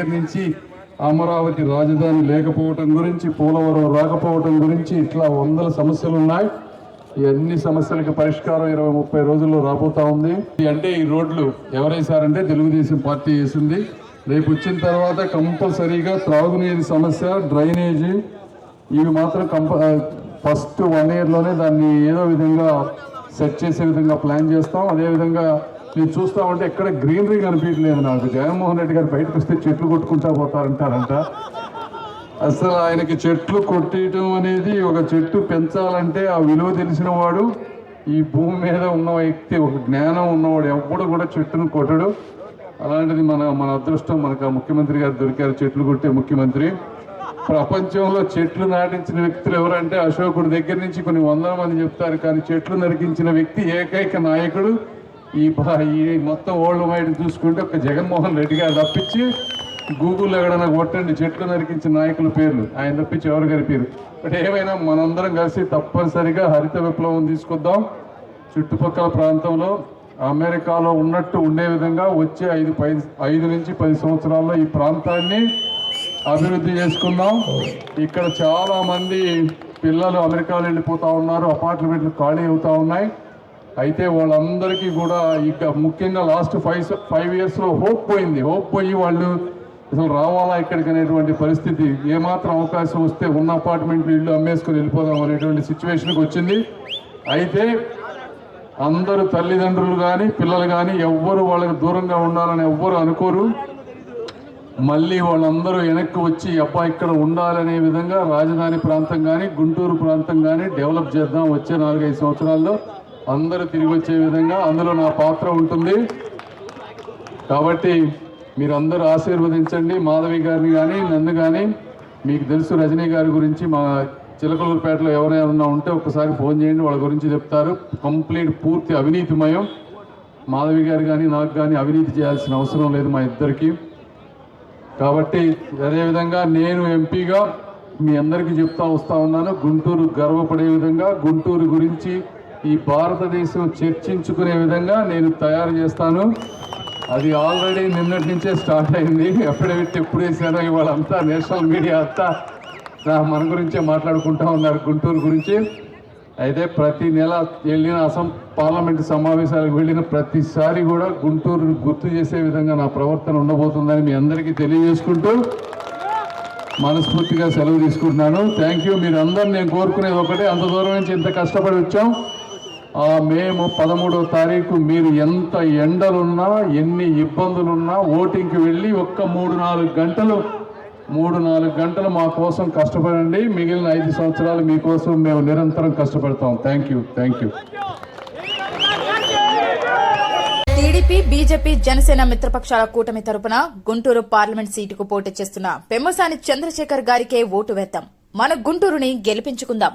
నుంచి అమరావతి రాజధాని లేకపోవటం గురించి, పోలవరం రాకపోవటం గురించి ఇట్లా వందల సమస్యలు ఉన్నాయి. ఈ అన్ని సమస్యలకు పరిష్కారం 20-30 రోజుల్లో రాబోతా ఉంది. అంటే ఈ రోడ్లు ఎవరేసారంటే తెలుగుదేశం పార్టీ వేసింది. రేపు వచ్చిన తర్వాత కంపల్సరీగా త్రాగునీరు సమస్య, డ్రైనేజీ ఇవి మాత్రం ఫస్ట్ 1 ఇయర్లోనే దాన్ని ఏదో విధంగా సెట్ చేసే విధంగా ప్లాన్ చేస్తాం. అదేవిధంగా మీరు చూస్తా ఉంటే ఎక్కడ గ్రీనరీ కనిపించలేదు నాకు. జగన్మోహన్ రెడ్డి గారు బయటకు వస్తే చెట్లు కొట్టుకుంటా పోతారంటారంట. అసలు ఆయనకి చెట్లు కొట్టేయటం అనేది, ఒక చెట్టు పెంచాలంటే ఆ విలువ తెలిసిన వాడు, ఈ భూమి మీద ఉన్న వ్యక్తి, ఒక జ్ఞానం ఉన్నవాడు ఎప్పుడు కూడా చెట్టును కొట్టడు. అలాంటిది మన అదృష్టం, మనకు ఆ ముఖ్యమంత్రి గారు దొరికారు, చెట్లు కొట్టే ముఖ్యమంత్రి. ప్రపంచంలో చెట్లు నాటించిన వ్యక్తులు ఎవరంటే అశోకుడి దగ్గర నుంచి కొన్ని వందల మంది చెప్తారు, కానీ చెట్లు నరికించిన వ్యక్తి ఏకైక నాయకుడు ఈ మొత్తం వరల్డ్ వైడ్ చూసుకుంటే ఒక జగన్మోహన్ రెడ్డి గారు తప్పించి, గూగుల్లో ఎక్కడైనా కొట్టండి చెట్లు నరికించిన నాయకుల పేర్లు, ఆయన తప్పించి ఎవరు కలిపారు. బట్ ఏమైనా మనందరం కలిసి తప్పనిసరిగా హరిత విప్లవం తీసుకొద్దాం. చుట్టుపక్కల ప్రాంతంలో అమెరికాలో ఉన్నట్టు ఉండే విధంగా వచ్చే 5 నుంచి 10 సంవత్సరాల్లో ఈ ప్రాంతాన్ని అభివృద్ధి చేసుకుందాం. ఇక్కడ చాలా మంది పిల్లలు అమెరికాలో వెళ్ళిపోతూ ఉన్నారు, అపార్ట్మెంట్లు ఖాళీ అవుతూ ఉన్నాయి. అయితే వాళ్ళందరికీ కూడా ఇక ముఖ్యంగా లాస్ట్ 5 ఇయర్స్లో హోప్ పోయి వాళ్ళు అసలు రావాలా ఇక్కడికి అనేటువంటి పరిస్థితి, ఏమాత్రం అవకాశం వస్తే ఉన్న అపార్ట్మెంట్లు ఇల్లు అమ్మేసుకొని వెళ్ళిపోదాం అనేటువంటి సిచ్యువేషన్కి వచ్చింది. అయితే అందరూ తల్లిదండ్రులు కానీ పిల్లలు కానీ ఎవ్వరు వాళ్ళకి దూరంగా ఉండాలని ఎవ్వరు అనుకోరు. మళ్ళీ వాళ్ళందరూ వెనక్కి వచ్చి అబ్బా ఇక్కడ ఉండాలనే విధంగా రాజధాని ప్రాంతం కానీ గుంటూరు ప్రాంతం కానీ డెవలప్ చేద్దాం. వచ్చే 4-5 సంవత్సరాల్లో అందరూ తిరిగి వచ్చే విధంగా అందులో నా పాత్ర ఉంటుంది. కాబట్టి మీరందరూ ఆశీర్వదించండి. మాధవి గారిని కానీ నన్ను కానీ, మీకు తెలుసు రజనీ గారి గురించి, మా చిలకలూరుపేటలో ఎవరైనా ఉంటే ఒకసారి ఫోన్ చేయండి, వాళ్ళ గురించి చెప్తారు. కంప్లీట్ పూర్తి అవినీతిమయం. మాధవి గారు కానీ నాకు కానీ అవినీతి చేయాల్సిన అవసరం లేదు మా ఇద్దరికి. కాబట్టి అదేవిధంగా నేను ఎంపీగా మీ అందరికీ చెప్తా వస్తూ ఉన్నాను, గుంటూరు గర్వపడే విధంగా, గుంటూరు గురించి ఈ భారతదేశం చర్చించుకునే విధంగా నేను తయారు చేస్తాను. అది ఆల్రెడీ నిన్నటి నుంచే స్టార్ట్ అయింది. ఎప్పుడైతే ఎప్పుడు వేసానో ఇవాళంతా నేషనల్ మీడియా అంతా మన గురించే మాట్లాడుకుంటూ ఉన్నారు, గుంటూరు గురించి. అయితే ప్రతి నెల వెళ్ళిన పార్లమెంటు సమావేశాలకు వెళ్ళిన ప్రతిసారి కూడా గుంటూరు గుర్తు చేసే విధంగా నా ప్రవర్తన ఉండబోతుందని మీ అందరికీ తెలియజేసుకుంటూ మనస్ఫూర్తిగా సెలవు తీసుకుంటున్నాను. Thank you. మీరు అందరూ నేను కోరుకునేది ఒకటే, అంత దూరం నుంచి ఇంత కష్టపడి వచ్చాం. మే 13వ తారీఖు మీరు ఎంత ఎండలున్నా, ఎన్ని ఇబ్బందులున్నా ఓటింగ్కి వెళ్ళి ఒక్క 3-4 గంటలు మా కోసం కష్టపడండి. మిగిలిన 5 సంవత్సరాలు మీకోసం మేము నిరంతరం కష్టపడతాం. Thank you. TDP, BJP, Janasena మిత్రపక్షాల కూటమి తరపున గుంటూరు పార్లమెంట్ సీటుకు పోటీ చేస్తున్న పెమ్మసాని చంద్రశేఖర్ గారికే ఓటు వేద్దాం. మన గుంటూరుని గెలిపించుకుందాం.